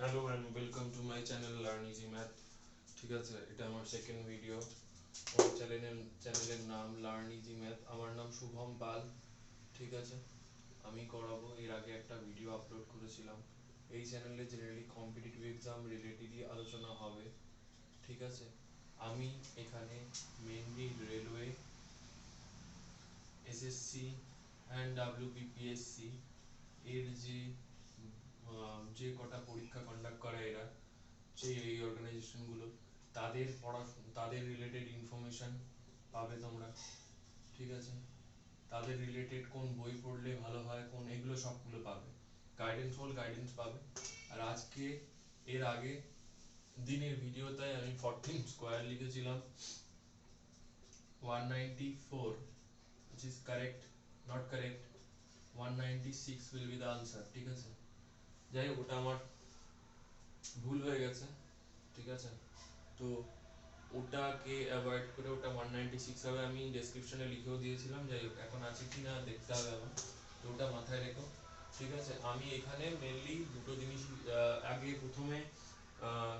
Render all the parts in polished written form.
Hello and welcome to my channel learn easy math. ঠিক আছে, এটা আমার সেকেন্ড ভিডিও। আমার চ্যানেলের নাম লার্ন ইজি ম্যাথ। আমার নাম শুভম পাল। ঠিক আছে, আমি করাবো। এর আগে একটা ভিডিও আপলোড করেছিলাম। এই চ্যানেলে জেনারেলি কম্পিটিটিভ এক্সাম রিলেটেডই আলোচনা হবে। ঠিক আছে, আমি এখানে mainly railway, SSC and WBPSC এর যে কটা পরীক্ষা কন্ডাক্ট করে এরা, এই অর্গানাইজেশনগুলো, তাদের রিলেটেড ইনফরমেশন পাবে তোমরা। ঠিক আছে, তাদের রিলেটেড কোন বই পড়লে ভালো হয়, কোন এগুলো সবগুলো পাবে। গাইডেন্স পাবে। আর আজকে এর আগে দিনের ভিডিওতে আমি 14 স্কোয়ার লিখেছিলাম 194, which is correct, not correct, 196 will be the answer। ঠিক আছে, যাই হোক, ওটা আমার ভুল হয়ে গেছে। ঠিক আছে, তো ওটাকে অ্যাভয়েড করে ওটা 196 হবে। আমি ডেসক্রিপশনে লিখেও দিয়েছিলাম, যাই হোক এখন আছে কি না দেখতে হবে আমার, তো ওটা মাথায় রেখো। ঠিক আছে, আমি এখানে মেনলি দুটো জিনিস আগে প্রথমে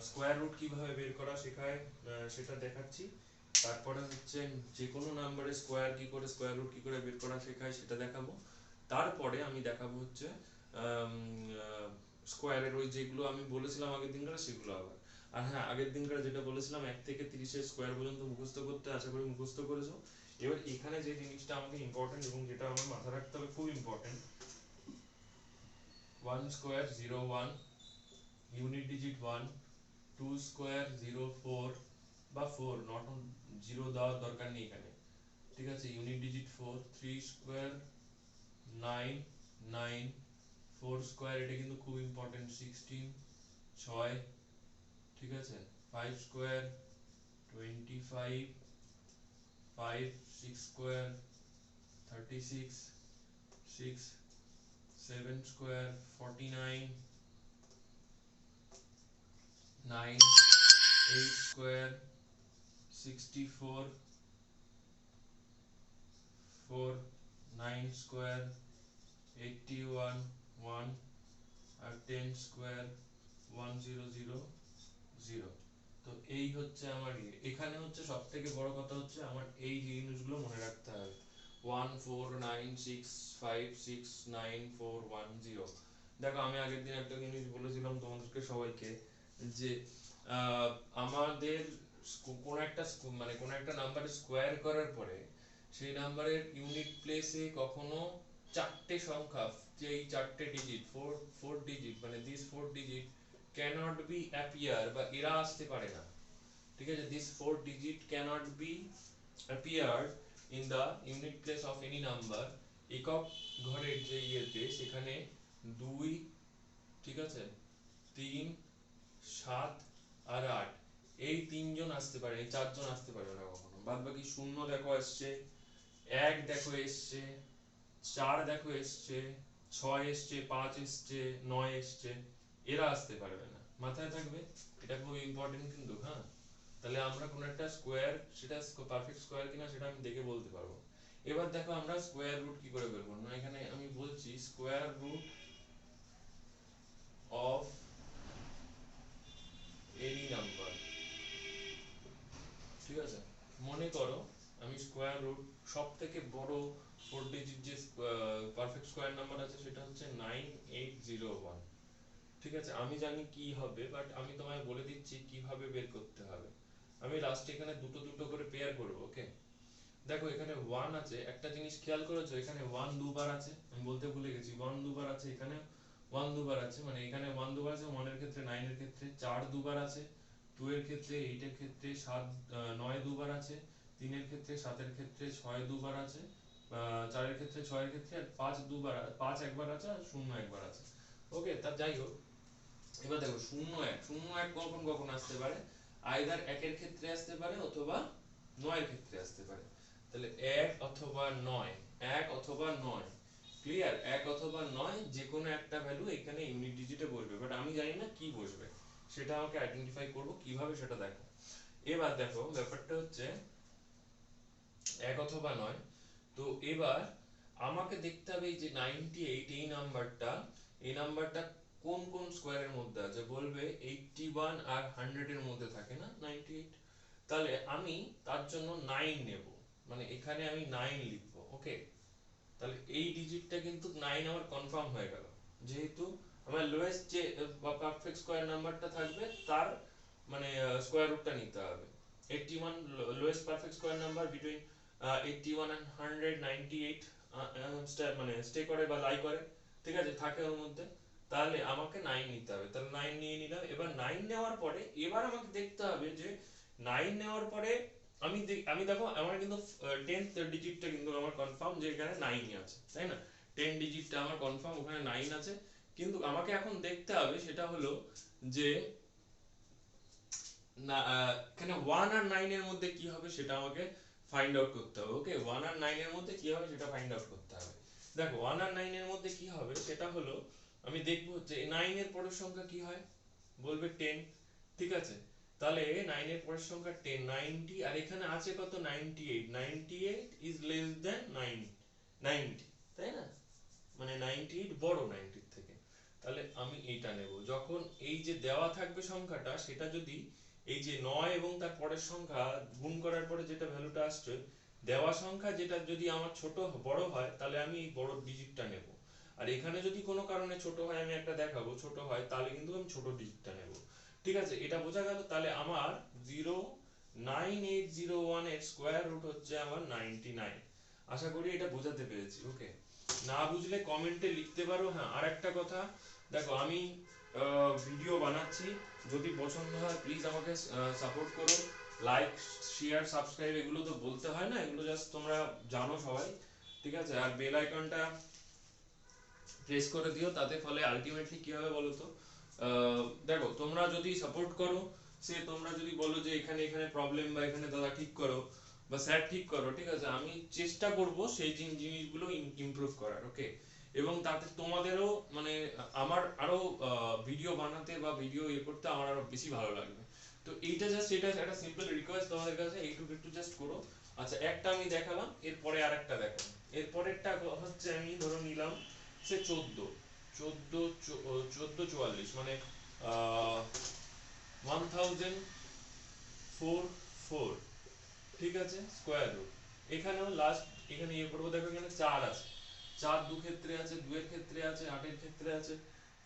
স্কোয়ার রুট কিভাবে বের করা শেখায় সেটা দেখাচ্ছি। তারপরে হচ্ছে যে কোনো নাম্বারের স্কোয়ার রুট কি করে বের করা শেখায় সেটা দেখাবো। তারপরে আমি দেখাবো হচ্ছে স্কোয়ারের ওই যেগুলো আমি বলেছিলাম আগের দিনকার সেগুলো আবার। আর হ্যাঁ, আগের দিনকার যেটা বলেছিলাম 1 থেকে 30 এর স্কোয়ার পর্যন্ত মুখস্থ করতে, আশা করি মুখস্থ করেছো। এবার এখানে যে জিনিসটা আমাকে ইম্পর্টেন্ট এবং যেটা আমার মাথা রাখতে হবে, খুব important, 1 square 0 1, unit digit 1, 2 square 0 4 বা 4, নট 0 দেওয়ার দরকার নেই এখানে। ঠিক আছে, ইউনিট ডিজিট 4, 3 স্কোয়ার 9 9, 4 স্কোয়ার, এটা কিন্তু খুব ইম্পর্টেন্ট, 16 6। ঠিক আছে, 5 square 25 5, 6 square 36 6, 7 square 49 9, 8 square 64 4, 9 square 81 1, আর 10 স্কোয়ার 1000। তো এই হচ্ছে আমার এখানে হচ্ছে সব থেকে বড় কথা হচ্ছে আমার এই জিনিসগুলো মনে রাখতে হবে। 149656941 দেখো, আমি আগের দিন একটা জিনিস বলেছিলাম তোমাদেরকে সবাইকে, যে আহ, আমাদের কোন একটা নাম্বারে স্কোয়ার করার পরে সেই নাম্বারের ইউনিট প্লেসে কখনো চারটে সংখ্যা, যে এই চারটে ডিজিট, ফোর ফোর ডিজিট, মানে this four digit cannot be appear, বা এরা আসতে পারে না। ঠিক আছে, this four digit cannot be appeared in the unit place of any number। একক ঘরের যে ইয়েতে সেখানে 2, ঠিক আছে, 3 7 আর 8, এই তিনজন আসতে পারে, এই চারজন আসতে পারে না কখনো। বাদ বাকি শূন্য দেখো আসছে, 1 দেখো এসছে, 4 দেখো এসছে, 6 এসছে, 5 এসছে, 9 এসছে, এরা আসতে পারবে না। মাথায় থাকবে, এটা খুব ইম্পর্টেন্ট কিন্তু। হ্যাঁ, তাহলে আমরা কোন একটা স্কোয়ার, সেটা পারফেক্ট স্কোয়ার কিনা সেটা আমি দেখে বলতে পারবো। এবার দেখো আমরা স্কোয়ার রুট কি করে বের করব। না, এখানে আমি বলছি square root of any number. ঠিক আছে, মনে করো আমি স্কোয়ার রুট, সব থেকে বড় 4 ডিজিট যে পারফেক্ট স্কোয়ার নাম্বার আছে সেটা হচ্ছে 9801। ঠিক আছে, আমি জানি কি হবে, বাট আমি তোমায় বলে দিচ্ছি কিভাবে বের করতে হবে। আমি লাস্টে এখানে দুটো দুটো করে পেয়ার করব। ওকে, দেখো এখানে 1 আছে, একটা জিনিস খেয়াল করেছো, এখানে 1 দুবার আছে, আমি বলতে ভুলে গেছি, 1 দুবার আছে এখানে, 1 দুবার আছে, মানে এখানে 1 দুবার আছে, 1 এর ক্ষেত্রে, 9 এর ক্ষেত্রে, 4 দুবার আছে, 2 এর ক্ষেত্রে, 8 এর ক্ষেত্রে, 9 দুবার আছে, 3 এর ক্ষেত্রে, 7 এর ক্ষেত্রে, 6 দুবার আছে, 4 এর ক্ষেত্রে, 6 এর ক্ষেত্রে, আর 5 দুবার, 5 একবার আছে, আর 0 একবার আছে। ওকে, তা যাই হোক, এবার দেখো 0 1 0 1 কখন কখন আসতে পারে, আইদার 1 এর ক্ষেত্রে আসতে পারে অথবা 9 এর ক্ষেত্রে আসতে পারে। তাহলে 1 অথবা 9, 1 অথবা 9, ক্লিয়ার, 1 অথবা 9 যে কোনো একটা ভ্যালু এখানে ইউনিট ডিজিটে বসবে, বাট আমি জানি না কি বসবে, সেটা আমাকে আইডেন্টিফাই করব কিভাবে সেটা দেখো। এবার দেখো ব্যাপারটা হচ্ছে 1 অথবা 9। তো এবার আমাকে দেখতে হবে এই যে 98, এই নাম্বারটা কোন কোন স্কোয়ারের মধ্যে আছে, বলবে 81 আর 100 এর মধ্যে থাকে না 98, তাহলে আমি তার জন্য 9 নেব, মানে এখানে আমি 9 লিখবো। ওকে, তাহলে এই ডিজিটটা কিন্তু 9 আমার কনফার্ম হয়ে গেল, যেহেতু আমার লোয়েস্ট যে পারফেক্ট স্কয়ার নাম্বারটা থাকবে তার মানে স্কয়ার রুটটা নিতে হবে। 81 lowest perfect square number between 81 and 198 মানে স্টে করে বা লাই করে, ঠিক আছে, থাকে ওর মধ্যে। তাহলে আমাকে 9 নিতে হবে, তাহলে 9 নিয়ে নিলাম। এবার 9 নেওয়ার পরে এবার আমাকে দেখতে হবে যে 9 নেওয়ার পরে আমি দেখো আমার কিন্তু 10th ডিজিটটা কিন্তু আমার কনফার্ম যে এখানে 9 আছে, তাই না? 10 ডিজিটটা আমার কনফার্ম, ওখানে 9 আছে। কিন্তু আমাকে এখন দেখতে হবে সেটা হলো যে না এখানে 1 আর 9 এর মধ্যে কি হবে সেটা আমাকে ফাইন্ড আউট করতে হবে। ওকে, 1 আর 9 এর মধ্যে কি হবে সেটা ফাইন্ড আউট করতে হবে। দেখো 1 আর 9 এর মধ্যে কি হবে সেটা হলো আমি দেখব যে 9 এর পরের সংখ্যা কি হয়, বলবে 10, ঠিক আছে। তাহলে 9 এর পরের সংখ্যা 10, 90, আর এখানে আছে কত 98, 98 ইজ লেস দ্যান 9 90, তাই না? মানে 98 বড় 90 এর থেকে। তাহলে আমি এইটা নেব, যখন এই যে দেওয়া থাকবে সংখ্যাটা সেটা যদি এই যে 9 এবং তার পরের সংখ্যা গুণ করার পরে যেটা ভ্যালুটা আসছে, দেওয়া সংখ্যা যেটা যদি আমার ছোট বড় হয় তাহলে আমি এই বড় ডিজিটটা নেব। আর এখানে যদি কোনো কারণে ছোট হয় আমি একটা দেখাবো ছোট হয়, তাহলে কিন্তু আমি ছোট ডিজিটটা নেব। ঠিক আছে, এটা বোঝা গেল। তাহলে আমার 09801 এর স্কয়ার রুট হচ্ছে আমার 99। আশা করি এটা বোঝাতে পেরেছি। ওকে, না বুঝলে কমেন্টে লিখতে পারো। হ্যাঁ, আর একটা কথা, দেখো আমি ভিডিও বানাচ্ছি, যদি পছন্দ হয় প্লিজ আমাকে সাপোর্ট করো। লাইক, শেয়ার, সাবস্ক্রাইব এগুলো তো বলতে হয় না, এগুলো জাস্ট তোমরা জানো সবাই, ঠিক আছে। আর বেল আইকনটা প্রেস করে দিও, তাতে ফলে আলটিমেটলি কি হবে বলো তো, দেখো তোমরা যদি সাপোর্ট করো, সে তোমরা যদি বলো যে এখানে এখানে প্রবলেম বা এখানে দাদা ঠিক করো বা স্যার ঠিক করো, ঠিক আছে, আমি চেষ্টা করব সেই জিনিসগুলো ইমপ্রুভ করার। ওকে, এবং তাতে তোমাদেরও মানে আমার আরো ভিডিও বানাতে বা ভিডিও ইয়ে করতে আমার আরো বেশি ভালো লাগবে। তো এইটা জাস্ট এটা একটা সিম্পল রিকোয়েস্ট তোমাদের কাছে, এইটুকু একটু জাস্ট করো। আচ্ছা, একটা আমি দেখালাম, এরপরে আরেকটা দেখাবো। এরপরেরটা হচ্ছে আমি ধরো নিলাম সে 1444 মানে 1044, ঠিক আছে, স্কয়ার রুট। এখানেও লাস্ট এখানে ইয়ে করবো, দেখো এখানে 4 আছে, 4 দু ক্ষেত্রে আছে, 2 এর ক্ষেত্রে আছে, 8 এর ক্ষেত্রে আছে।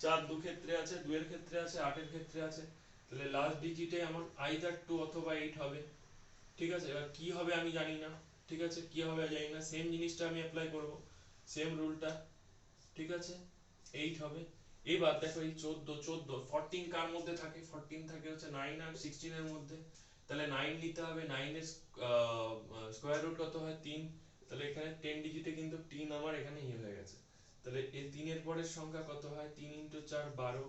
4 দু ক্ষেত্রে আছে, 2 এর ক্ষেত্রে আছে, 8 এর ক্ষেত্রে আছে। তাহলে লাস্ট ডিজিটে আমার আইদার 2 অথবা 8 হবে, ঠিক আছে। এবার কি হবে আমি জানি না, ঠিক আছে, কি হবে জানি না, সেম জিনিসটা আমি অ্যাপ্লাই করব, সেম রুলটা, ঠিক আছে, 8 হবে। এবার দেখো এই 14 কার মধ্যে থাকে, 14 থাকে হচ্ছে 9 আর 16 এর মধ্যে। তাহলে 9 নিতে হবে, 9 এর স্কয়ার রুট কত হয় 3, তাহলে এখানে 10 ডিজিটে কিন্তু 3 আমার এখানে ইয়ে হয়ে গেছে। তাহলে এই 3 এর পরের সংখ্যা কত হয়, 3 * 4 12,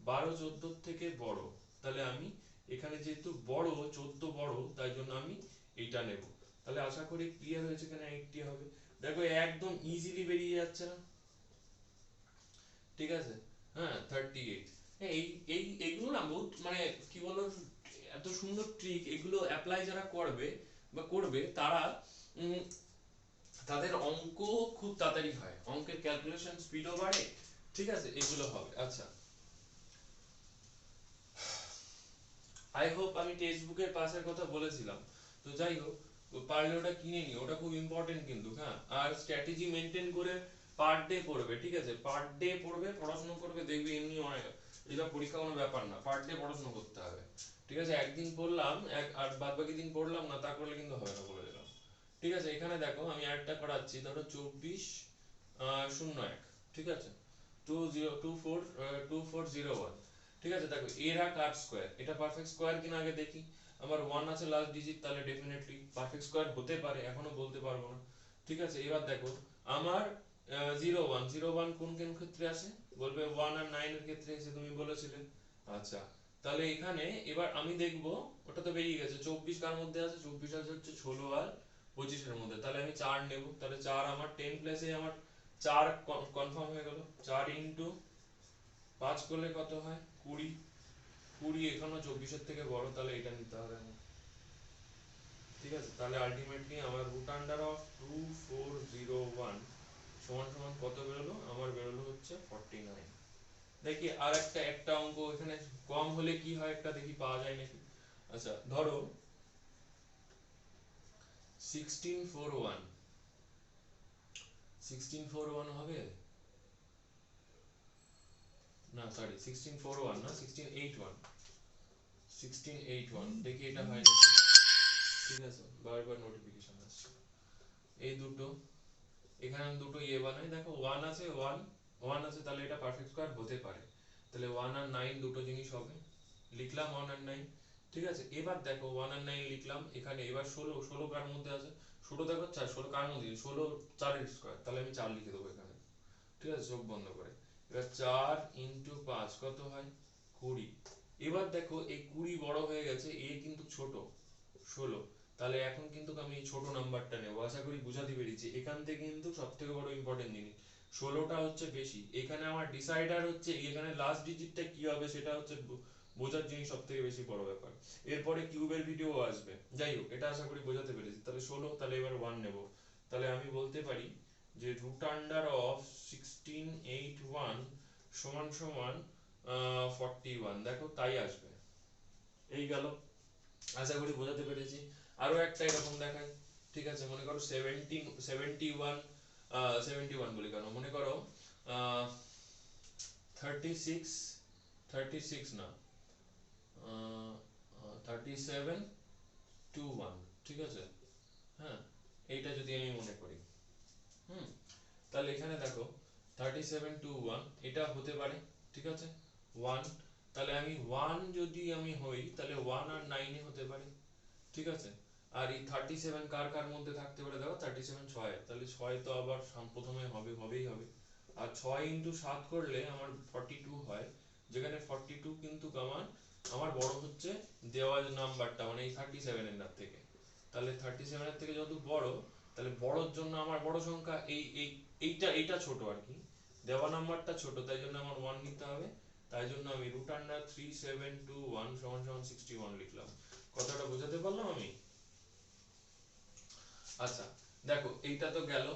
12 14 থেকে বড়। তাহলে আমি এখানে যেহেতু বড় 14 বড়, তাই জন্য আমি এইটা নেব। তাহলে আশা করি ক্লিয়ার হয়েছে, এখানে 80 হবে। দেখো একদম ইজিলি বেরিয়ে যাচ্ছে না, ঠিক আছে। হ্যাঁ 38। হ্যাঁ, এই এই এগুলো না বহুত মানে কি বলবো, এত সুন্দর ট্রিক, এগুলো অ্যাপ্লাই যারা করবে বা করবে তারা উম, তাদের অঙ্ক খুব তাড়াতাড়ি হয়, অঙ্কের ক্যালকুলেশন স্পিডও বাড়ে, ঠিক আছে, এগুলো হবে। আচ্ছা, আই হোপ আমি টেক্সট বুকের পাসের কথা বলেছিলাম। তো যাই হোক, পারলে ওটা কিনে নিও, ওটা খুব ইম্পর্টেন্ট কিন্তু। হ্যাঁ, আর স্ট্র্যাটেজি মেনটেন করে পার ডে পড়বে, ঠিক আছে, পার ডে পড়বে, পড়াশোনা করবে, দেখবে এমনি অনেক, এটা পরীক্ষা কোনো ব্যাপার না, পার ডে পড়াশোনা করতে হবে, ঠিক আছে। একদিন পড়লাম আর বাদ বাকি দিন পড়লাম না, তা করলে কিন্তু হবে না, বলে দিলাম, ঠিক আছে। এখানে দেখো আমি আরেকটা করাচ্ছি, ধরো 24 01, ঠিক আছে, 2401, ঠিক আছে। দেখো এরা কার স্কয়ার, এটা পারফেক্ট স্কয়ার কিনা আগে দেখি। আমার 1 আছে লাস্ট ডিজিট, তাহলে ডেফিনেটলি পারফেক্ট স্কয়ার হতে পারে, এখনো বলতে পারবো না, ঠিক আছে। এবার দেখো আমার 01 কোন কোন ক্ষেত্রে আছে, বলবে 1 আর 9 এর ক্ষেত্রে এসে, তুমি বলেছিলে। আচ্ছা, তাহলে এখানে এবার আমি দেখব, ওটা তো বেরিয়ে গেছে। 24 কার মধ্যে আছে, 24 আছে হচ্ছে 16 আর 25 এর মধ্যে, তাহলে আমি 4 নেব। তাহলে 4 আমার 10 প্লাসে আমার 4 কনফার্ম হয়ে গেল। 4 ইনটু 5 করলে কত হয় 20, 20 এখনো 24 এর থেকে বড়, তাহলে এটা নিতে হবে আমার, ঠিক আছে। তাহলে আলটিমেটলি আমার রুট আন্ডার অফ 2401 সমান সমান কত বেরোলো, আমার বেরোলো হচ্ছে 49। দেখি আর একটা অঙ্ক এখানে কম হলে কি হয় একটা দেখি পাওয়া যায় নাকি। আচ্ছা ধরো 1641, 1641 হবে না, সরি 1641 না, 1681, 1681 দেখি এটা হয় নাকি। ঠিক আছে, বারবার নোটিফিকেশন আসছে। এই দুটো, এখানে আমি দুটো ইয়ে বানাই, দেখো 1 আছে, 1 1 আছে, তাহলে এটা পারফেক্ট স্কয়ার হতে পারে। তাহলে 1 আর 9 দুটো জিনিস হবে, লিখলাম 1 আর 9। ঠিক আছে, এবার দেখো 1 আর 9 লিখলাম এখানে, এবার 16, 16 কার মধ্যে আছে, 16 দেখো 4, 16 কার মধ্যে, 16 4 এর স্কয়ার, তাহলে আমি 4 লিখে দেবো এখানে। ঠিক আছে, চোখ বন্ধ করে। এবার 4 ইনটু 5 কত হয় 20। এবার দেখো এই 20 বড় হয়ে গেছে, এ কিন্তু ছোট 16, তাহলে এখন কিন্তু আমি এই ছোট নাম্বারটা নেব। আশা করি বুঝাতে পেরেছি। এখান থেকে কিন্তু সবথেকে বড় ইম্পর্টেন্ট জিনিস 16টা হচ্ছে বেশি, এখানে আমার ডিসাইডার হচ্ছে এখানে লাস্ট ডিজিটটা কি হবে সেটা হচ্ছে বোঝার জিনিস সবথেকে বেশি বড় ব্যাপার। এরপরে কিউবের ভিডিও আসবে, যাই হোক এটা আশা করি বোঝাতে পেরেছি। তাহলে 16, তাহলে এবার 1 নেব। তাহলে আমি বলতে পারি যে রুট আন্ডার অফ 1681 সমান সমান 41, দেখো তাই আসবে। এই গেল, আশা করি বোঝাতে পেরেছি। আরো একটা এরকম দেখাই। ঠিক আছে, মনে করো 71, 71 বলি কেন, মনে করো 36, 36 না, 3721, ঠিক আছে। হ্যাঁ, এইটা যদি আমি মনে করি, হুম, তাহলে এখানে দেখো 3721 এটা হতে পারে। ঠিক আছে, 1, তাহলে আমি 1 যদি আমি হই তাহলে 1 আর 9 এ হতে পারে। ঠিক আছে, আর এই 37 কার কার মধ্যে থাকতে পারে, দেখো 37 6, তাহলে 6 তো আবার প্রথমে হবেই হবে। আর 6 ইনটু 7 করলে আমার 42 হয়, যেখানে 42 কিন্তু আমার আমার বড় হচ্ছে দেওয়া নাম্বারটা, মানে এই 37 এর নাম থেকে। তাহলে 37 এর থেকে যত বড়, তাহলে বড়র জন্য আমার বড় সংখ্যা এইটা ছোট আর কি, দেওয়া নাম্বারটা ছোট, তাই জন্য আমার 1 নিতে হবে। তাই জন্য আমি রুট আন্ডার 3721 সমান সমান 61 লিখলাম। কথাটা বোঝাতে পারলাম আমি? আচ্ছা দেখো এইটা তো গেল।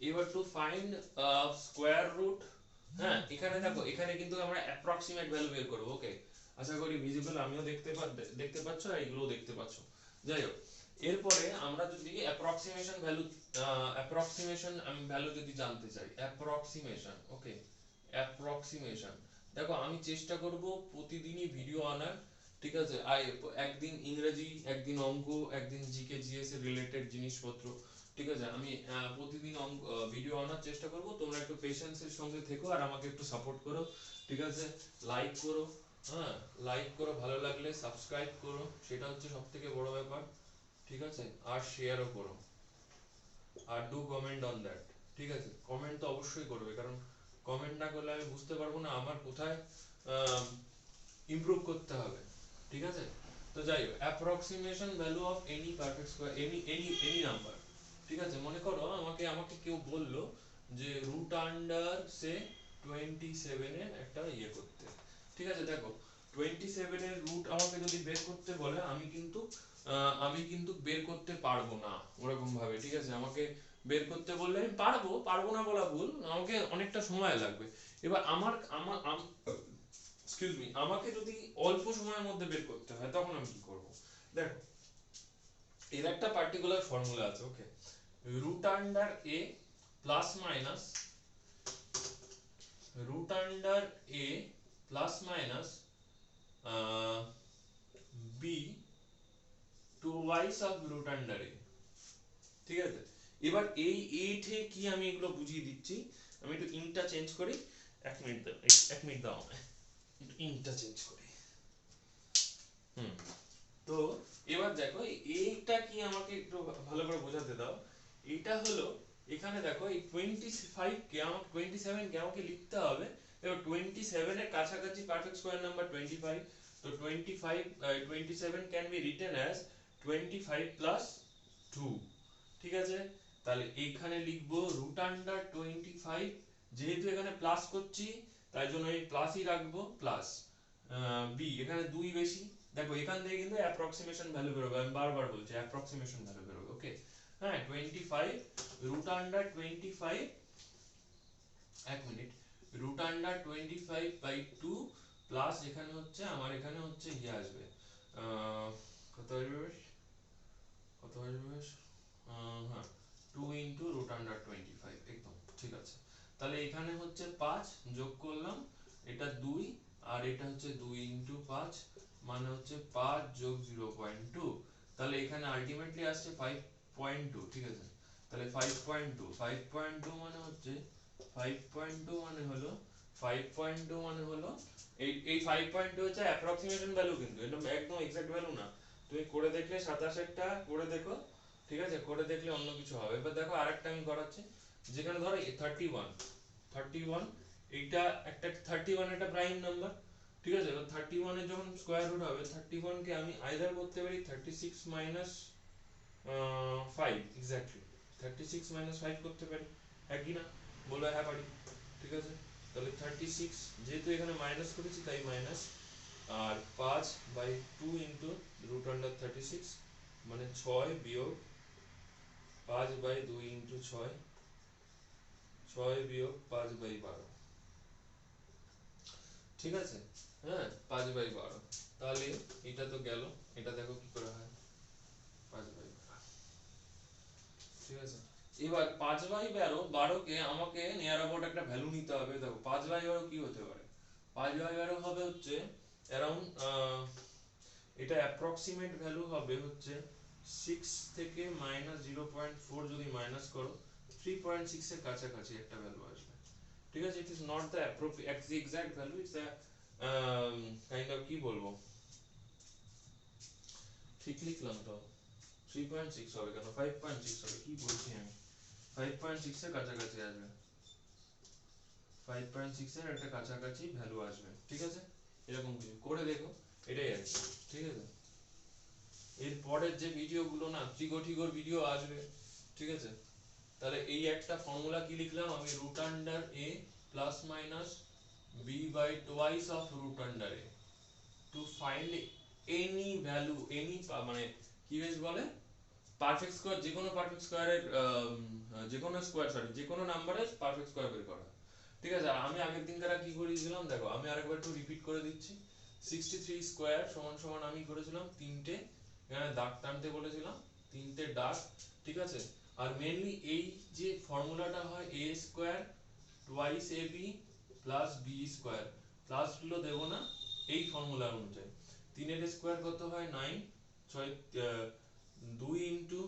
এবার টু ফাইন্ড স্কয়ার রুট। হ্যাঁ, এখানে দেখো এখানে কিন্তু আমরা অ্যাপ্রক্সিমেট ভ্যালু বের করব। ওকে, আশা করি ভিজিবল, আমিও দেখতে পাচ্ছ আর এগুলোও দেখতে পাচ্ছ। যাই হোক, এরপরে আমরা যদি অ্যাপ্রক্সিমেশন ভ্যালু যদি জানতে চাই, অ্যাপ্রক্সিমেশন, ওকে, অ্যাপ্রক্সিমেশন। দেখো আমি চেষ্টা করব প্রতিদিনই ভিডিও আনার। ঠিক আছে, একদিন ইংরেজি, একদিন অঙ্ক, একদিন জিকে জিএস এর রিলেটেড জিনিসপত্র। ঠিক আছে, আমি প্রতিদিন ভিডিও আনার চেষ্টা করব। তোমরা একটু পেশেন্সের সঙ্গে থেকো আর আমাকে একটু সাপোর্ট করো। ঠিক আছে, লাইক করো, হ্যাঁ লাইক করো, ভালো লাগলে সাবস্ক্রাইব করো, সেটা হচ্ছে সবথেকে বড় ব্যাপার। ঠিক আছে, আর শেয়ারও করো, আর ডু কমেন্ট অন দ্যাট। ঠিক আছে, কমেন্ট তো অবশ্যই করবে, কারণ কমেন্ট না করলে আমি বুঝতে পারবো না আমার কোথায় ইমপ্রুভ করতে হবে। ঠিক আছে, তো যাই হোক, approximation value of any perfect square, any number. ঠিক আছে, মনে করো আমাকে আমাকে কেউ বললো যে রুট আন্ডার সে 27 এর একটা ইয়ে করতে। ঠিক আছে, দেখো 27 এর রুট আমাকে যদি বের করতে বলে, আমি কিন্তু বের করতে পারবো না ওরকম ভাবে। ঠিক আছে, আমাকে বের করতে বললে আমি পারবো না বলা ভুল, আমাকে অনেকটা সময় লাগবে। এবার আমার আমার এক্সকিউজ মি, আমাকে যদি অল্প সময়ের মধ্যে বের করতে হয় তখন আমি কি করব? দেখো এর একটা পার্টিকুলার ফর্মুলা আছে। Okay, root under A plus minus, root under A plus minus B twice of root under A. ঠিক আছে, এবার এই ঠে কি আমি এগুলো বুঝিয়ে দিচ্ছি। আমি একটু ইনটা চেঞ্জ করি, 1 মিনিট দাও, 1 মিনিট দাও আমায়, একটু ইনটা চেঞ্জ করি। হুম, তো এবার দেখো এইটা কি আমাকে একটু ভালো করে বোঝাতে দাও। এটা হলো, এখানে দেখো এই 25 কে আমাকে 27 কে আমাকে লিখতে হবে। এবার 27 এর কাছাকাছি পারফেক্ট স্কয়ার নাম্বার 25, তো 25 27 can be written as 25 plus 2। ঠিক আছে, তাহলে এইখানে লিখবো রুট আন্ডার 25, যেহেতু এখানে প্লাস করছি তাই জন্য এই প্লাসই রাখবো, প্লাস বি, এখানে 2 বেশি। দেখো এখান থেকে কিন্তু অ্যাপ্রক্সিমেশন ভ্যালু বেরোবে, আমি বারবার বলছি অ্যাপ্রক্সিমেশন ভ্যালু বেরোবে। ওকে, হ্যাঁ 25 root under 25, 1 minute, root under 25/2 plus এখানে হচ্ছে আমার এখানে হচ্ছে ইয়ে আসবে কত আসবে কত আসবে হ্যাঁ 2 ইনটু রুট আন্ডার 25 একদম ঠিক আছে। তাহলে এখানে হচ্ছে 5 যোগ করলাম, এটা 2 আর এটা হচ্ছে 2 ইনটু 5 মানে হচ্ছে 5 যোগ 0.2, তাহলে এখানে আলটিমেটলি আসছে 5.2 ঠিক আছে। তাহলে 5.2 মানে হচ্ছে 5.2 মানে হলো 5.2 মানে হলো এই 5.2 হচ্ছে অ্যাপ্রক্সিমেশন ভ্যালু, কিন্তু এটা একদম এক্সাক্ট ভ্যালু না। তুমি করে দেখলে 27 টা করে দেখো, ঠিক আছে, করে দেখলে অন্য কিছু হবে। এবার দেখো আরেকটা আমি করাচ্ছি, যেখানে ধরো 31 এইটা একটা 31 একটা প্রাইম নাম্বার, ঠিক আছে। এবার 31 এর যখন স্কয়ার রুট হবে 31 কে আমি আইদার করতে পারি 36 মাইনাস 5 এক্স্যাক্টলি 36 মাইনাস 5 করতে পারি, হ্যাঁ কি না বলো, হ্যাঁ পারি, ঠিক আছে। তাহলে 36 যেহেতু এখানে মাইনাস করেছি তাই মাইনাস, আর 5/2 ইনটু রুট আন্ডার 36 মানে 6 বিয়োগ 5/2 ইনটু 6 6 বিয়োগ 5/12, ঠিক আছে। হ্যাঁ 5/12, তাহলে এটা তো গেল, এটা দেখো কি করে হয় 5/12, ঠিক আছে। এবার 5/12 কে আমাকে নিয়ার অ্যাবাউট একটা ভ্যালু নিতে হবে। দেখো 5/12 কি হতে পারে, 5/12 হবে হচ্ছে অ্যারাউন্ড এটা অ্যাপ্রক্সিমেট ভ্যালু হবে হচ্ছে 6 থেকে -0.4 যদি মাইনাস করো 3.6 এর কাছাকাছি একটা ভ্যালু আসবে, ঠিক আছে। It is not the exact value, it's the kind of কি বলবো, ঠিক লিখলাম তো 3.6 হবে কেন, 5.6 হবে, কি বলছি আমি, 5.6 এর কাছাকাছি আসবে, 5.6 এর একটা কাছাকাছি ভ্যালু আসবে, ঠিক আছে। এরকম কিছু করে দেখো, এটাই আছে, ঠিক আছে। এর পরের যে ভিডিওগুলো না ত্রিগঠিগর ভিডিও আসবে, ঠিক আছে। তাহলে এই একটা ফর্মুলা কি লিখলাম আমি, root under a plus minus b by twice of root under a to find any value, any মানে কি বেশ বলে পারফেক্ট স্কয়ার, যে কোনো পারফেক্ট স্কয়ারের যে কোনো স্কয়ার, সরি যে কোনো নাম্বারের পারফেক্ট স্কয়ার বের করা, ঠিক আছে। আর আমি আগের দিনকার কি করেছিলাম দেখো, আমি আরেকবার একটু রিপিট করে দিচ্ছি। 63 স্কয়ার সমান সমান আমি করেছিলাম তিনটে, এখানে দাগ টানতে বলেছিলাম তিনটে দাগ, ঠিক আছে। আর মেইনলি এই যে ফর্মুলাটা হয় a square twice ab plus b square, plus গুলো দেব না এই ফর্মুলা অনুযায়ী। 3 এর স্কয়ার কত হয় 9, 6 2 ইনটু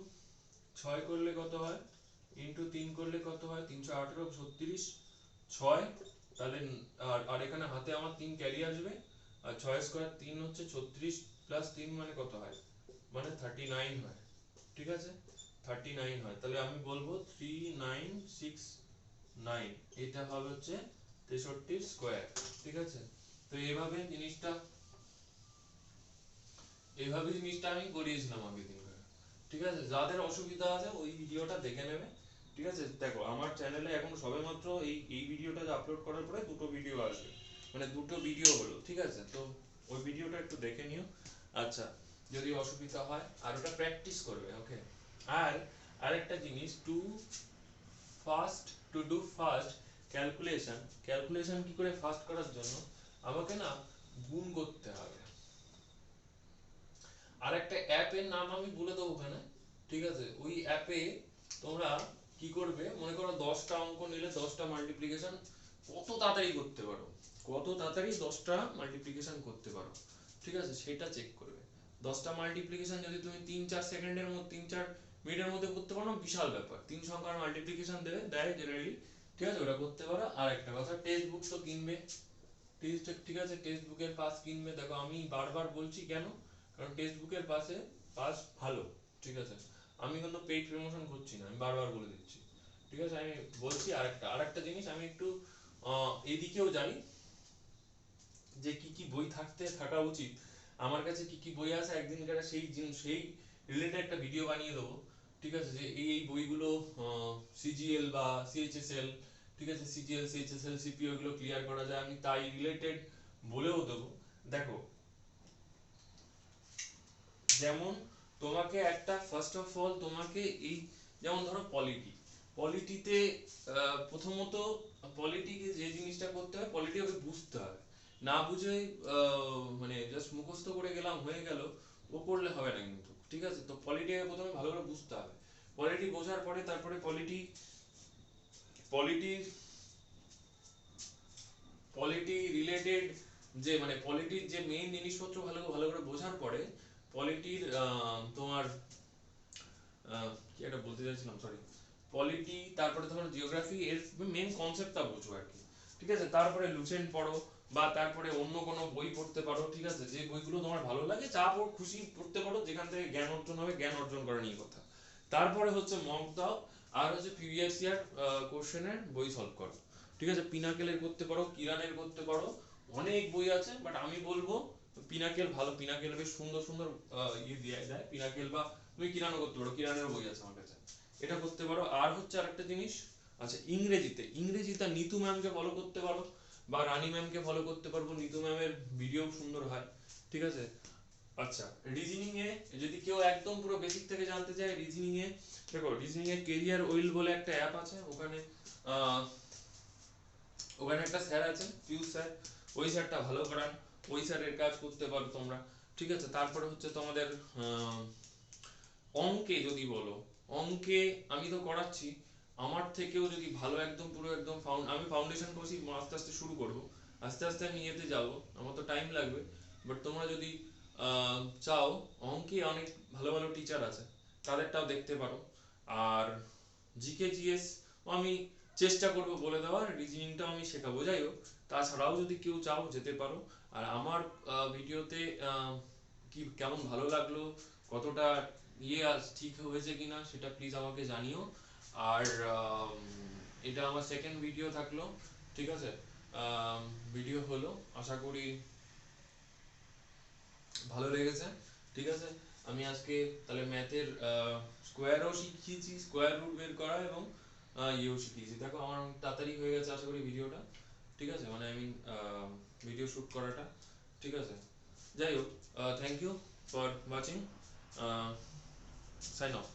6 করলে কত হয়, ইনটু 3 করলে কত হয় 318 36 6, তাহলে আর এখানে হাতে আমার 3 ক্যারি আসবে, আর 6 স্কয়ার 3 হচ্ছে 36 প্লাস 3 মানে কত হয়, মানে 39 হয়, ঠিক আছে। 39 হয়, তাহলে আমি বলবো 3969, এটা হবে হচ্ছে 63 স্কয়ার, ঠিক আছে। তো এইভাবে জিনিসটা আমি করিয়েছিলাম আগের দিন, ঠিক আছে। যাদের অসুবিধা আছে ওই ভিডিওটা দেখে নেবে, ঠিক আছে। দেখো আমার চ্যানেলে এখন সবেমাত্র এই ভিডিওটা আপলোড করার পরে দুটো ভিডিও আসবে, মানে দুটো ভিডিও হলো, ঠিক আছে। তো ওই ভিডিওটা একটু দেখে নিও, আচ্ছা। যদি অসুবিধা হয় আর ওটা প্র্যাকটিস করবে, ওকে। আর আরেকটা জিনিস, টু ডু ফাস্ট ক্যালকুলেশন কি করে ফাস্ট করার জন্য আমাকে না গুণ করতে হবে। আর একটা অ্যাপের নাম আমি বলে দেবো ওখানে, ঠিক আছে। ওই অ্যাপে তোমরা কি করবে, মনে করো 10টা অঙ্ক নিলে 10টা মাল্টিপ্লিকেশন কত তাড়াতাড়ি করতে পারো, কত তাড়াতাড়ি 10টা মাল্টিপ্লিকেশন করতে পারো, ঠিক আছে, সেটা চেক করবে। 10টা মাল্টিপ্লিকেশন যদি তুমি 3-4 সেকেন্ডের মধ্যে 3-4 মিনিটের মধ্যে করতে পারো, বিশাল ব্যাপার। 3 সংখ্যার মাল্টিপ্লিকেশন দেয় জেনারেলি, ঠিক আছে, ওটা করতে পারো। আর একটা কথা, টেক্সট বুক তো কিনবে, ঠিক আছে, টেক্সট বুকের পাস কিনবে। দেখো আমি বারবার বলছি কেন, কারণ টেক্সট বুকের পাস ভালো, ঠিক আছে। আমি কিন্তু পেইড প্রমোশন করছি না, আমি বারবার বলে দিচ্ছি, ঠিক আছে। আমি বলছি আরেকটা জিনিস, আমি একটু এদিকেও যাই, যে কি কি বই থাকা উচিত, আমার কাছে কি কি বই আছে একদিন সেই রিলেটেড একটা ভিডিও বানিয়ে দেবো, ঠিক আছে। যে এই বইগুলো সিজিএল বা সিএইচএসএল, ঠিক আছে, সিজিএল সিএইচএসএল সিপিও এগুলো ক্লিয়ার করা যায়, আমি তাই রিলেটেড বলেও দেবো। দেখো যেমন তোমাকে একটা ফার্স্ট অফ অল তোমাকে এই, যেমন ধরো পলিটি, পলিটিতে প্রথমত পলিটিকে যে জিনিসটা করতে হয়, পলিটি ওকে বুঝতে হয়, না বুঝে মানে জাস্ট মুখস্থ করে গেলাম হয়ে গেল, ও করলে হবে না কিন্তু, ঠিক আছে? তো পলিটিকে প্রথমে ভালো করে বুঝতে হবে, পলিটি বোঝার পরে তারপরে পলিটির পলিটি রিলেটেড যে মানে পলিটির যে মেইন জিনিসপত্র ভালো ভালো করে বোঝার পরে পলিটির তোমার কি একটা বলতে চাইছিলাম, সরি, পলিটি, তারপরে তোমার জিওগ্রাফি, এর মেইন কনসেপ্টটা বুঝো আর কি, ঠিক আছে? তারপরে লুসেন্ট পড়ো বা তারপরে অন্য কোনো বই পড়তে পারো, ঠিক আছে? যে বইগুলো তোমার ভালো লাগে যা খুশি পড়তে পারো, যেখান থেকে জ্ঞান অর্জন হবে, জ্ঞান অর্জন করা নিয়ে কথা। তারপরে হচ্ছে মক দাও, আর হচ্ছে প্রিভিয়াস ইয়ার কোশ্চেনের বই সলভ করো, ঠিক আছে? পিনাকেলের করতে পারো, কিরানের করতে পারো, অনেক বই আছে, বাট আমি বলবো পিনাকেল ভালো, পিনাকেল বেশ সুন্দর সুন্দর ইয়ে দিয়ে দেয় পিনাকেল, বা তুমি কিরানও করতে পারো, কিরানের বই আছে আমার কাছে, এটা করতে পারো। আর হচ্ছে আরেকটা জিনিস, আচ্ছা ইংরেজিতে নিতু ম্যামকে ফলো করতে পারো, বা রানী ম্যামকে ফলো করতে পারবো, নিতু ম্যামের ভিডিও সুন্দর হয়, ঠিক আছে? আচ্ছা, রিজনিং এ যদি কেউ একদম পুরো বেসিক থেকে জানতে চায়, রিজনিং এ দেখো, রিজনিং এ কেরিয়ার ওয়েল বলে একটা অ্যাপ আছে, ওখানে আহ, ওখানে একটা স্যার আছেন পিয়ুষ স্যার, ওই স্যারটা ভালো করান, ওই স্যারের কাজ করতে পারো তোমরা, ঠিক আছে? তারপরে হচ্ছে তোমাদের অঙ্কে যদি বলো, অঙ্কে আমি তো করাচ্ছি, আমার থেকেও যদি ভালো একদম পুরো একদম আমি ফাউন্ডেশন কোর্সই আস্তে আস্তে শুরু করব, আস্তে আস্তে আমি ইয়েতে যাব, আমার তো টাইম লাগবে, বাট তোমরা যদি চাও, অঙ্কে অনেক ভালো ভালো টিচার আছে, তাদেরটাও দেখতে পারো। আর জিকে জিএস আমি চেষ্টা করব বলে দেওয়ার, রিজনিংটাও আমি শেখাবো, যাই হোক। তাছাড়াও যদি কেউ চাও যেতে পারো। আর আমার ভিডিওতে কি কেমন ভালো লাগলো, কতটা ঠিক হয়েছে কিনা সেটা প্লিজ আমাকে জানিও। আর এটা আমার সেকেন্ড ভিডিও থাকলো, ঠিক আছে? ভিডিও হলো, আশা করি ভালো লেগেছে, ঠিক আছে? আমি আজকে তাহলে ম্যাথের স্কোয়ারও শিখিয়েছি, স্কোয়ার রুট বের করা, এবং ইয়েও শিখিয়েছি। দেখো আমার তাড়াতাড়ি হয়ে গেছে আশা করি ভিডিওটা, ঠিক আছে? মানে আমি ভিডিও শুট করাটা, ঠিক আছে? যাই হোক, thank you for watching, sign of.